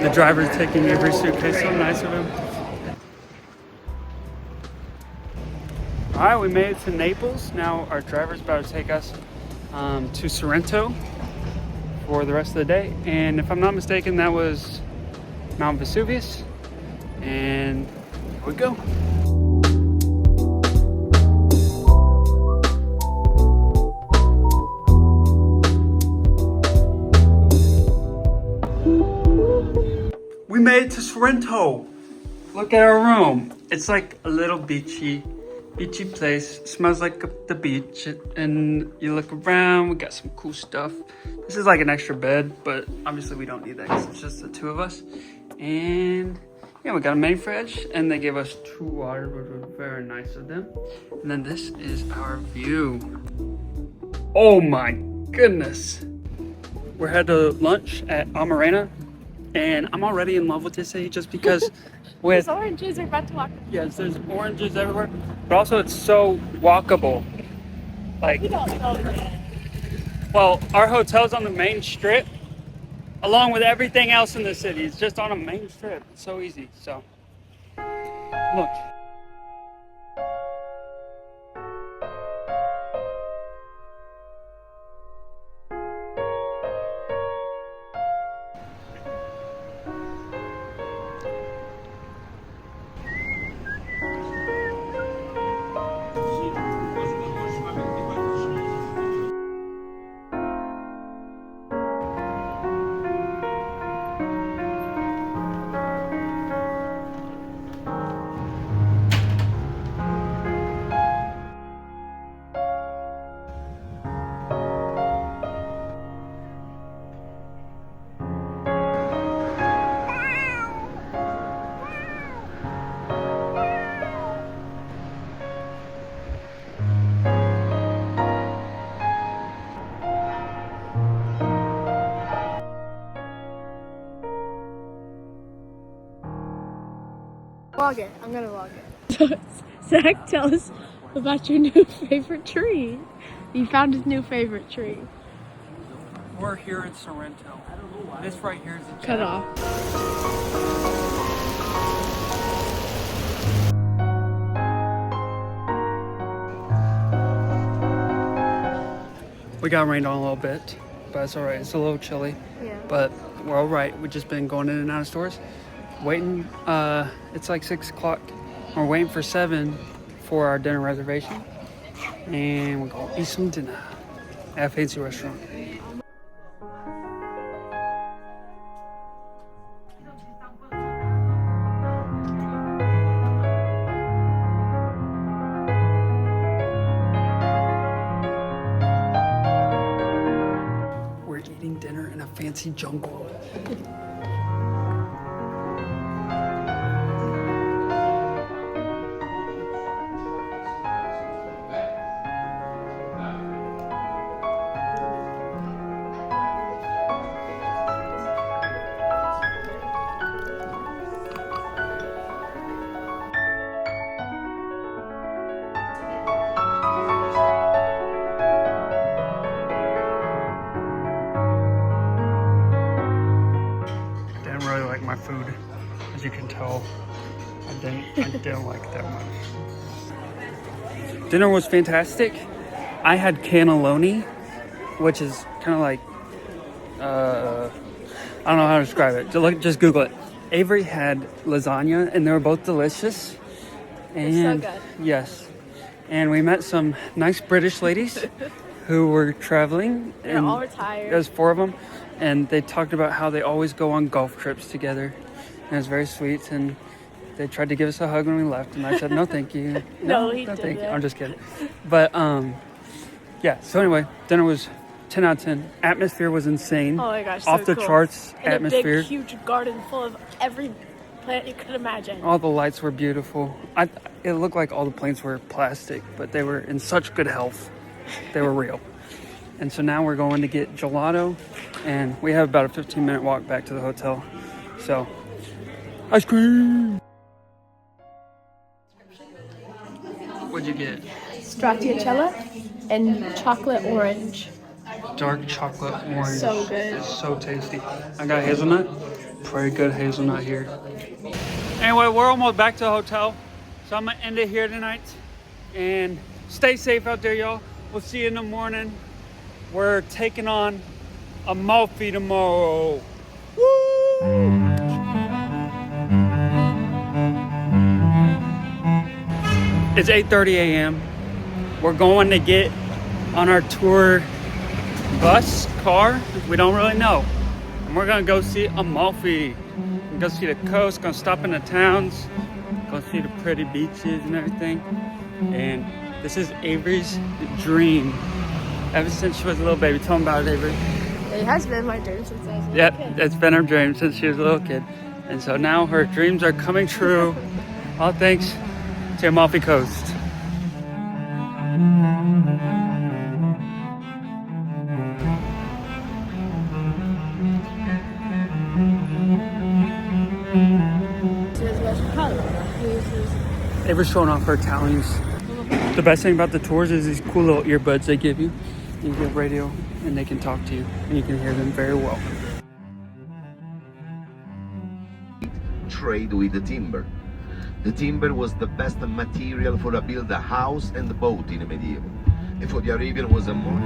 The driver's taking every suitcase, so nice of him. All right, we made it to Naples. Now our driver's about to take us to Sorrento for the rest of the day. And if I'm not mistaken, that was Mount Vesuvius. And here we go. We made it to Sorrento. Look at our room. It's like a little beachy place. Smells like the beach. And you look around, we got some cool stuff. This is like an extra bed, but obviously we don't need that because it's just the two of us. And yeah, we got a main fridge, and they gave us 2 waters, which was very nice of them. And then this is our view. Oh my goodness. We're headed to lunch at Marina, and I'm already in love with this city just because with there's oranges are about to walk. Yes, there's oranges everywhere, but also it's so walkable. Like, We don't know yet. well, our hotel's on the main strip, along with everything else in the city. It's just on a main strip. It's so easy. So, look. Vlog it. I'm gonna vlog it. Zach, tell us about your new favorite tree. You found his new favorite tree. We're here in Sorrento. This right here is a Cut off. We got rained on a little bit, but it's all right. It's a little chilly, Yeah. but we're all right. We've just been going in and out of stores, waiting. It's like 6 o'clock. We're waiting for 7 for our dinner reservation, and we're gonna eat some dinner at a fancy restaurant. We're eating dinner in a fancy jungle. My food, as you can tell, I didn't like that much. Dinner was fantastic. I had cannelloni, which is kind of like I don't know how to describe it. Just Google it. Avery had lasagna, and they were both delicious. And so good. Yes, and we met some nice British ladies who were traveling. They're all retired. There's 4 of them. And they talked about how they always go on golf trips together. And it was very sweet. And they tried to give us a hug when we left. And I said, no, thank you. No, he thank didn't. you. I'm just kidding. But, yeah. So anyway, dinner was 10 out of 10. Atmosphere was insane. Oh my gosh, so Off the cool. charts And atmosphere. a big, huge garden full of every plant you could imagine. All the lights were beautiful. It looked like all the plants were plastic, but they were in such good health. They were real. And so now we're going to get gelato, and we have about a 15-minute walk back to the hotel. So, ice cream! What'd you get? Stracciatella and chocolate orange. dark chocolate orange. So good. It's so tasty. I got hazelnut. Pretty good hazelnut here. Anyway, we're almost back to the hotel. So I'm gonna end it here tonight. And stay safe out there, y'all. We'll see you in the morning. We're taking on Amalfi tomorrow. Woo! It's 8:30 a.m. We're going to get on our tour bus, car, we don't really know. And we're gonna go see Amalfi. Go see the coast, gonna stop in the towns, go see the pretty beaches and everything. And this is Avery's dream. Ever since she was a little baby. Tell them about it, Avery. It has been my dream since I was a little Yep, kid. it's been her dream since she was a little kid. And so now her dreams are coming true. All thanks to Amalfi Coast. Avery's showing off her talents. The best thing about the tours is these cool little earbuds they give you. You get radio and they can talk to you and you can hear them very well. Trade with the timber. The timber was the best material for to build a house and a boat in the medieval. And for the Arabian was a more.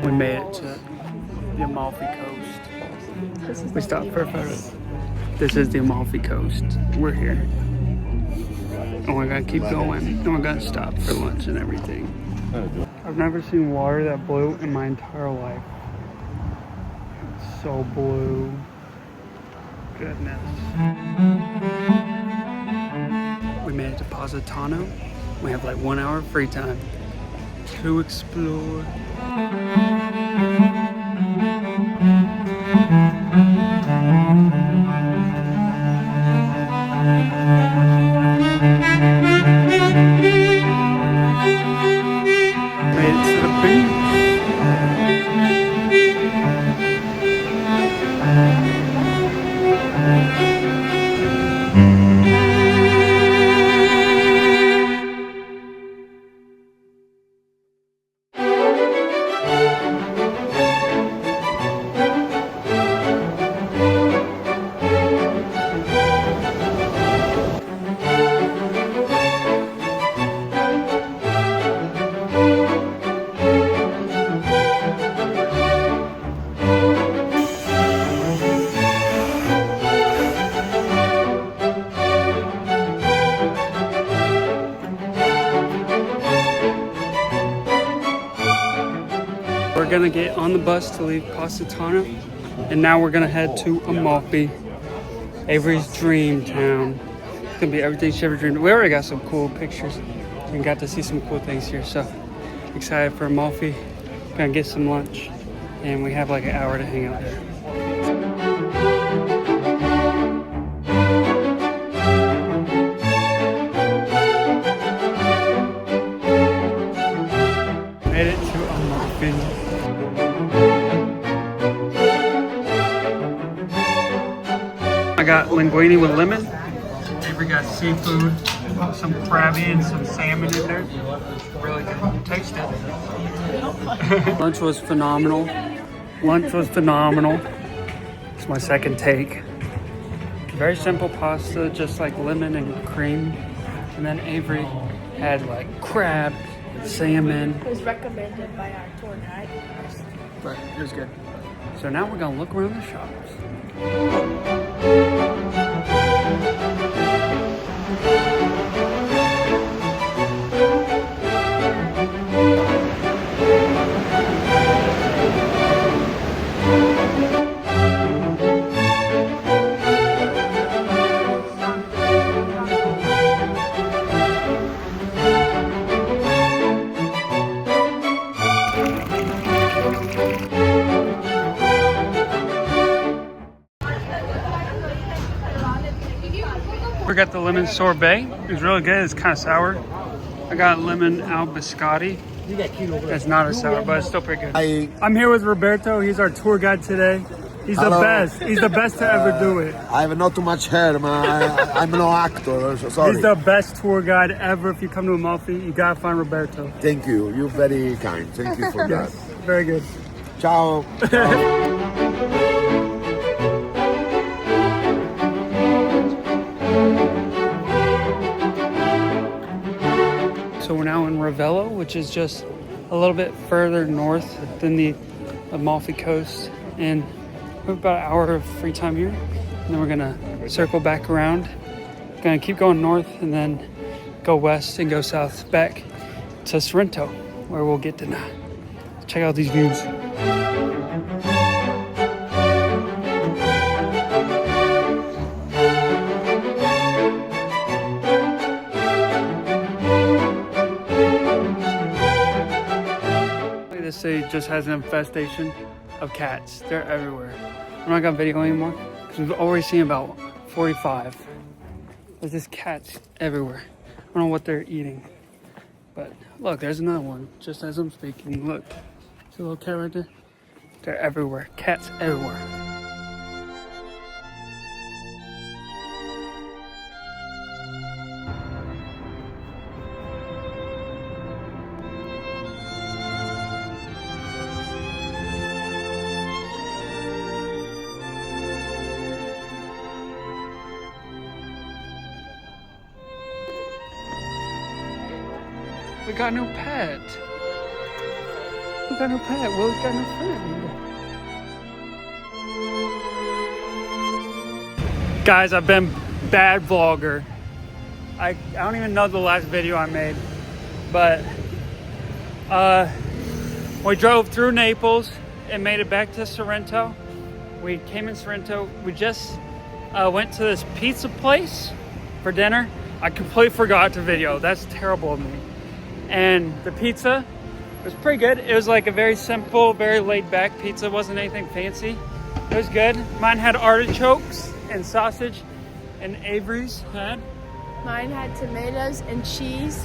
We made it to the Amalfi Coast. We stopped for a photo. This is the Amalfi Coast. We're here. And we're gonna keep going. And we're gonna stop for lunch and everything. I've never seen water that blue in my entire life. It's so blue. Goodness. We made it to Positano. We have like 1 hour free time to explore. Made it to the beach. We're gonna get on the bus to leave Positano, and now we're gonna head to Amalfi, Avery's dream town. It's gonna be everything she ever dreamed. We already got some cool pictures and got to see some cool things here, so excited for Amalfi. Gonna get some lunch, and we have like an hour to hang out there. Made it to Amalfi. I got linguine with lemon. Avery got seafood, some crabby and some salmon in there. Really good. Taste it. Lunch was phenomenal. Lunch was phenomenal. It's my second take. Very simple pasta, just like lemon and cream. And then Avery had like crab, salmon. It was recommended by our tour guide. But it was good. So now we're gonna look around the shops. We got the lemon sorbet. It's really good. It's kind of sour. I got lemon al biscotti. That's not a sour, but it's still pretty good. I'm here with Roberto. He's our tour guide today. He's Hello. the best. He's the best to ever do it. I have not too much hair, man. I'm no actor, so sorry. He's the best tour guide ever. If you come to Amalfi, you gotta find Roberto. Thank you. You're very kind. Thank you for that. Very good. Ciao. Ciao. So we're now in Ravello, which is just a little bit further north than the Amalfi Coast. And we have about an hour of free time here. And then we're gonna circle back around. Gonna keep going north and then go west and go south back to Sorrento, where we'll get dinner. Check out these views. This city just has an infestation of cats. They're everywhere. I'm not gonna video anymore because we've already seen about 45. There's just cats everywhere. I don't know what they're eating. But look, there's another one just as I'm speaking. Look, see a little cat right there? They're everywhere. Cats everywhere. We got no pet. We got no pet. Will's got no friend. Guys, I've been bad vlogger. I don't even know the last video I made, but we drove through Naples and made it back to Sorrento. We came in Sorrento. We just went to this pizza place for dinner. I completely forgot to video. That's terrible of me. And the pizza was pretty good. It was like a very simple, very laid back pizza. It wasn't anything fancy. It was good. Mine had artichokes and sausage, and Avery's had? Mine had tomatoes and cheese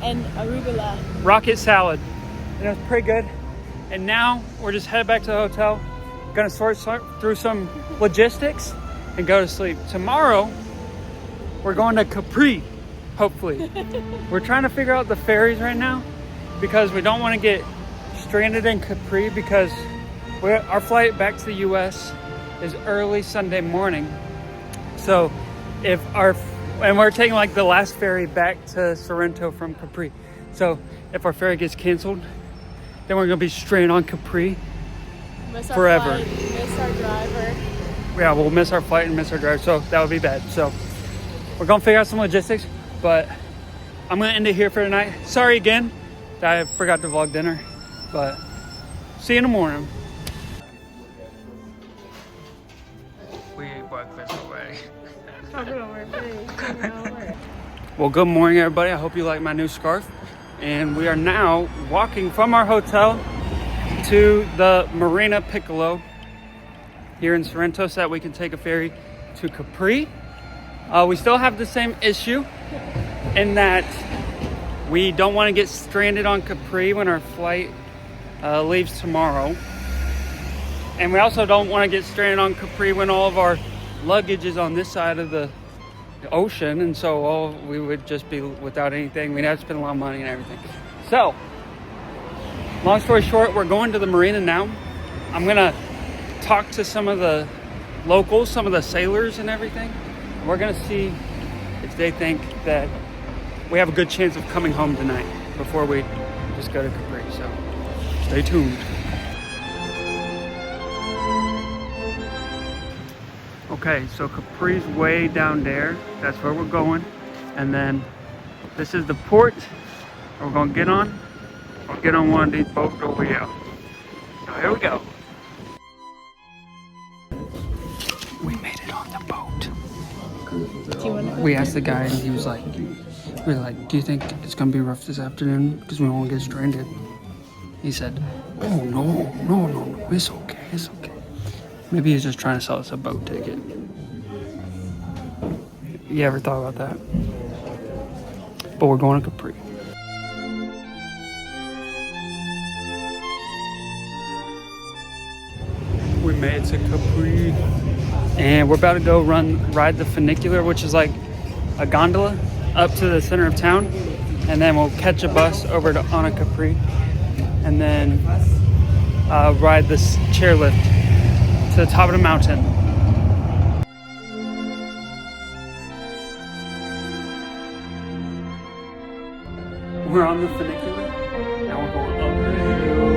and arugula. Rocket salad. And it was pretty good. And now we're just headed back to the hotel. Gonna sort through some logistics and go to sleep. Tomorrow, we're going to Capri. Hopefully. We're trying to figure out the ferries right now because we don't want to get stranded in Capri because our flight back to the US is early Sunday morning. So and we're taking like the last ferry back to Sorrento from Capri. So if our ferry gets canceled, then we're gonna be stranded on Capri forever. Flight, miss our driver. Yeah, we'll miss our flight and miss our driver. So that would be bad. So we're gonna figure out some logistics. But I'm gonna end it here for tonight. Sorry again that I forgot to vlog dinner, but see you in the morning. We ate breakfast already. Well, good morning everybody. I hope you like my new scarf. And we are now walking from our hotel to the Marina Piccolo here in Sorrento so that we can take a ferry to Capri. We still have the same issue in that we don't want to get stranded on Capri when our flight leaves tomorrow. And we also don't want to get stranded on Capri when all of our luggage is on this side of the ocean. And so we would just be without anything. We'd have to spend a lot of money and everything. So, long story short, we're going to the marina now. I'm going to talk to some of the locals, some of the sailors and everything. We're gonna see if they think that we have a good chance of coming home tonight before we just go to Capri. So stay tuned. Okay, so Capri's way down there. That's where we're going. And then this is the port we're gonna get on. We'll get on one of these boats over here. So here we go. We made it on the boat. We asked the guy and he was like, we were like, do you think it's gonna be rough this afternoon because we won't get stranded? He said, oh no, it's okay. Maybe he's just trying to sell us a boat ticket. You ever thought about that? But we're going to Capri. We made it to Capri. And we're about to go ride the funicular, which is like a gondola up to the center of town. And then we'll catch a bus over to Capri. And then ride this chairlift to the top of the mountain. We're on the funicular. Now we're going up the hill.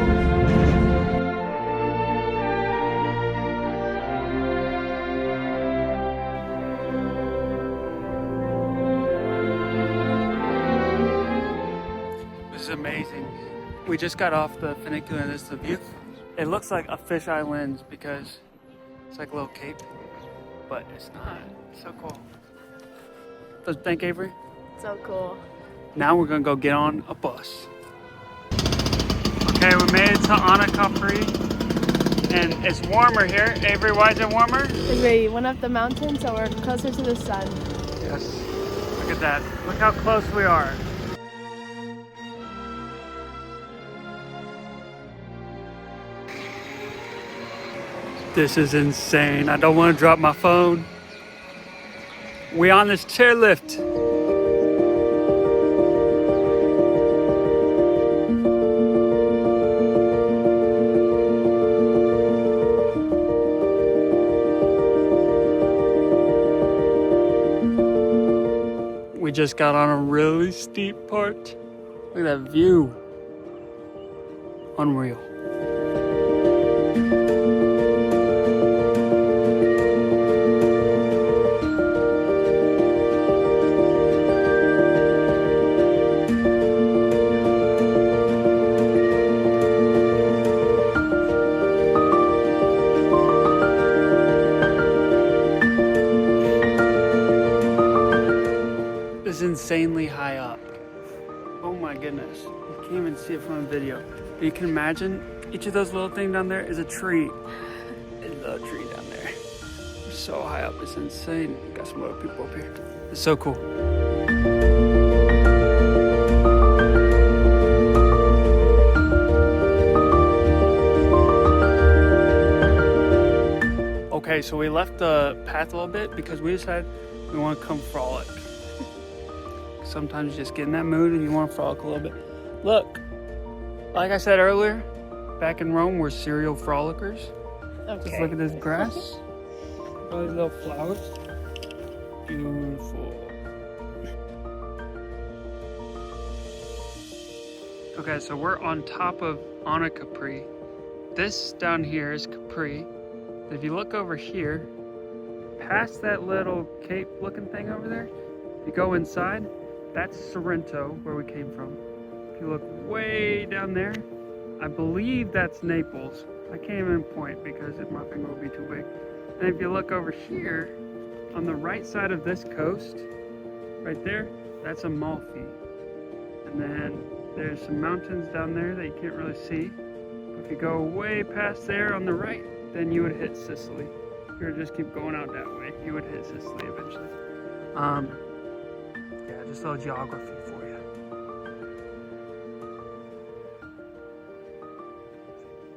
This is amazing. We just got off the funicular and this is the view. It looks like a fisheye lens because it's like a little cape, but it's not. It's so cool. Don't you think, Avery? So cool. Now we're gonna go get on a bus. Okay, we made it to Capri, and it's warmer here. Avery, why is it warmer? Because we went up the mountain, so we're closer to the sun. Yes. Look at that. Look how close we are. This is insane. I don't want to drop my phone. We on this chairlift. We just got on a really steep part. Look at that view. Unreal. Insanely high up. Oh my goodness. You can't even see it from a video. But you can imagine each of those little things down there is a tree. A little tree down there. We're so high up, it's insane. Got some other people up here. It's so cool. Okay, so we left the path a little bit because we decided we want to come frolic. Sometimes you just get in that mood and you want to frolic a little bit. Look, like I said earlier, back in Rome, we're serial frolickers. Okay. Just look at this grass. All these little flowers. Beautiful. Okay, so we're on top of Capri. This down here is Capri. If you look over here, past that little cape looking thing over there, if you go inside, that's Sorrento, where we came from. If you look way down there, I believe that's Naples. I can't even point because my finger will be too big. And if you look over here, on the right side of this coast, right there, that's Amalfi. And then there's some mountains down there that you can't really see. If you go way past there on the right, then you would hit Sicily. If you were to just keep going out that way, you would hit Sicily eventually. Yeah, just a little geography for you.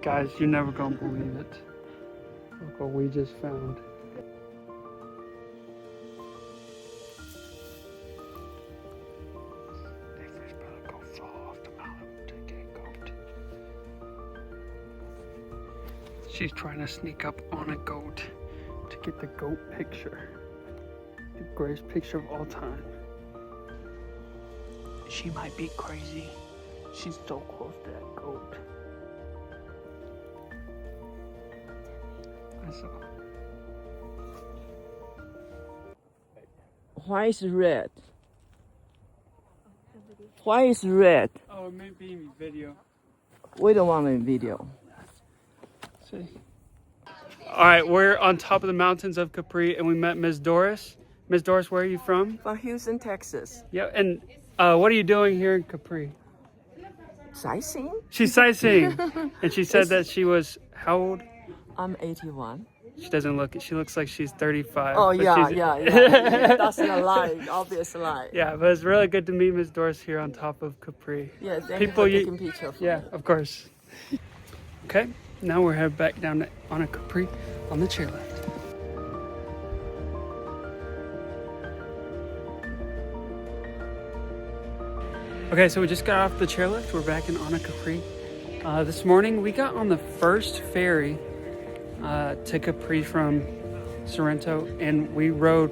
Guys, you're never gonna believe it. Look what we just found. Avery's about to go fall off the mountain to get goat. She's trying to sneak up on a goat to get the goat picture. The greatest picture of all time. She might be crazy. She's so close to that goat. I saw. Why is red? Why is red? Oh, it may be in video. We don't want a video. See. All right, we're on top of the mountains of Capri, and we met Ms. Doris. Ms. Doris, where are you from? From Houston, Texas. Yeah, and what are you doing here in Capri? Sightseeing? She's sightseeing, and she said that she was how old? I'm 81. She doesn't look it. She looks like she's 35. Oh, but yeah, she's- yeah. That's a lie, obvious lie. Yeah, but it's really good to meet Miss Doris here on top of Capri. Yeah, thank People you you- for taking picture. Yeah, of course. Okay, now we're headed back down on a Capri on the chairlift. Okay, so we just got off the chairlift. We're back in on a Capri. This morning we got on the first ferry to Capri from Sorrento, and we rode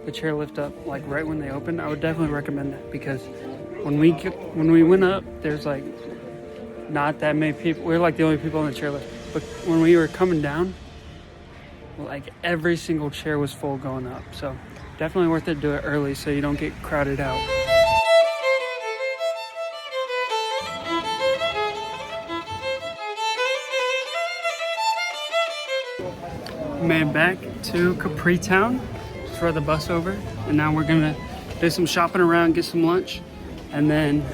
the chairlift up like right when they opened. I would definitely recommend that because when we went up, there's like not that many people. We're like the only people on the chairlift. But when we were coming down, like every single chair was full going up. So definitely worth it to do it early so you don't get crowded out. Made it back to Capri Town. Just rode the bus over, and now we're gonna do some shopping around, get some lunch, and then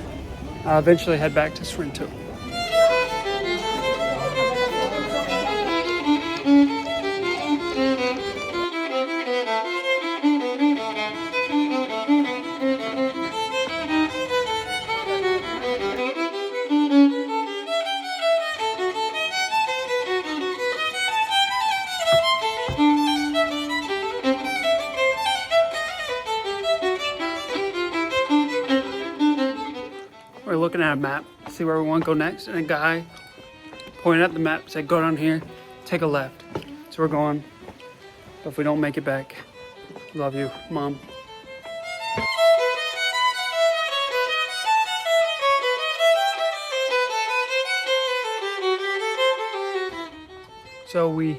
eventually head back to Sorrento. We're looking at a map, see where we want to go next, and a guy pointed at the map, said go down here, take a left. So we're going, but if we don't make it back, love you, Mom. So we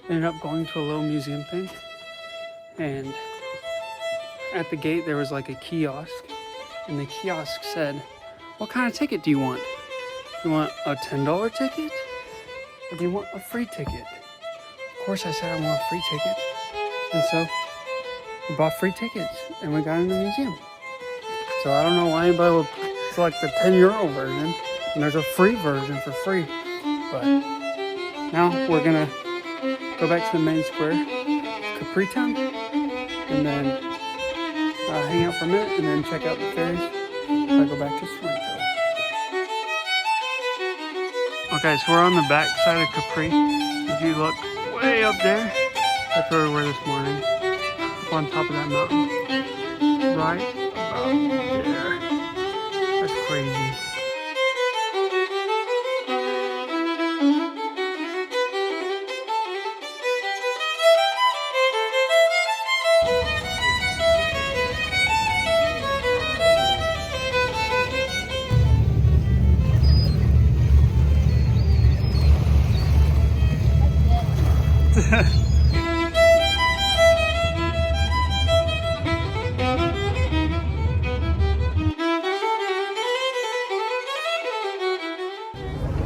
ended up going to a little museum thing, and at the gate there was like a kiosk, and the kiosk said, what kind of ticket do you want? You want a $10 ticket? Or do you want a free ticket? Of course I said I want a free ticket. And so we bought free tickets and we got in the museum. So I don't know why anybody would select the €10 version and there's a free version for free. But now we're gonna go back to the main square, Capri Town, and then hang out for a minute and then check out the ferries. So I go back to Sorrento. Okay, so we're on the back side of Capri. If you look way up there, that's where we were this morning. Up on top of that mountain. Right about there. That's crazy.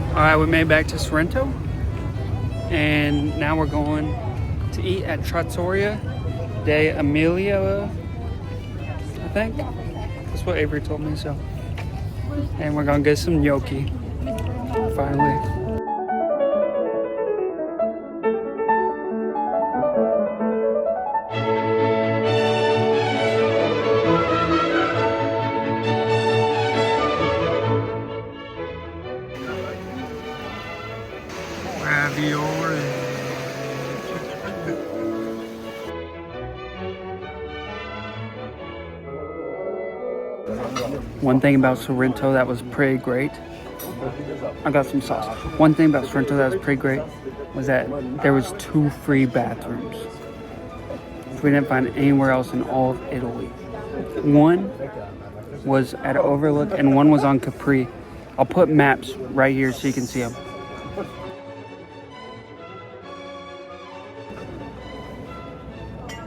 All right, we made it back to Sorrento, and now we're going to eat at Trattoria de Emilia, I think. That's what Avery told me, so. And we're gonna get some gnocchi, finally. Ravioli. One thing about Sorrento that was pretty great, I got some sauce. One thing about Sorrento that was pretty great was that there was 2 free bathrooms, which we didn't find anywhere else in all of Italy. One was at Overlook and one was on Capri. I'll put maps right here so you can see them.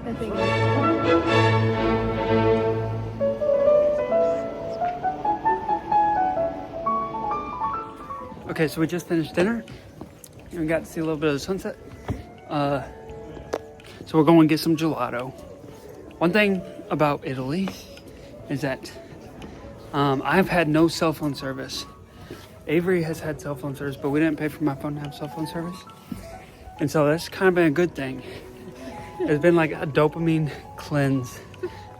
I think. Okay, so we just finished dinner and we got to see a little bit of the sunset. So we're going to get some gelato. One thing about Italy is that I've had no cell phone service. Avery has had cell phone service, but we didn't pay for my phone to have cell phone service. And so that's kind of been a good thing. It's been like a dopamine cleanse.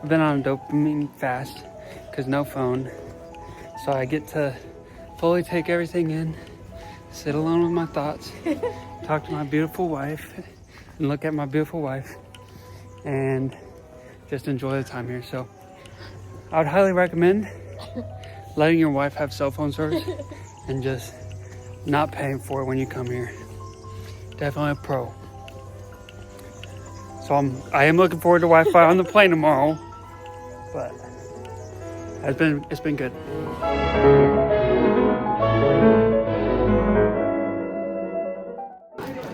I've been on a dopamine fast because no phone. So I get to fully take everything in, sit alone with my thoughts, talk to my beautiful wife, and look at my beautiful wife, and just enjoy the time here. So I would highly recommend letting your wife have cell phone service and just not paying for it when you come here. Definitely a pro. So I am looking forward to Wi-Fi on the plane tomorrow, but it's been good.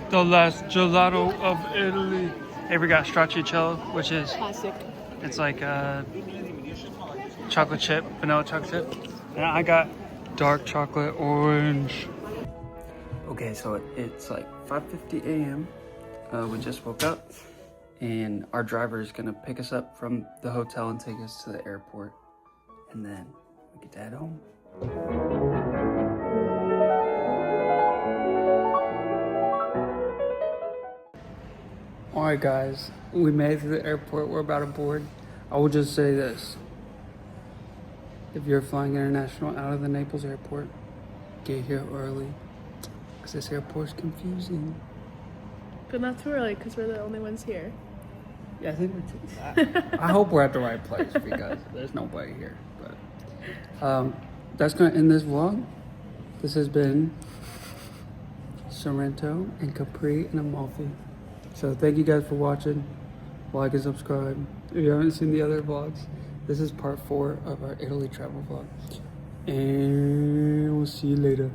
The last gelato of Italy. Avery got stracciatella, which is Classic. it's like a chocolate chip, vanilla chocolate chip, and I got dark chocolate orange. Okay, so it's like 5:50 a.m. We just woke up, and our driver is gonna pick us up from the hotel and take us to the airport, and then we get to head home. Alright guys, we made it to the airport, we're about to board. I will just say this. If you're flying international out of the Naples airport, get here early, because this airport's confusing. But not too early because we're the only ones here. Yeah, I think I hope we're at the right place because there's nobody here. But that's going to end this vlog. This has been Sorrento and Capri and Amalfi. So thank you guys for watching. Like and subscribe. If you haven't seen the other vlogs, this is part 4 of our Italy travel vlog. And we'll see you later.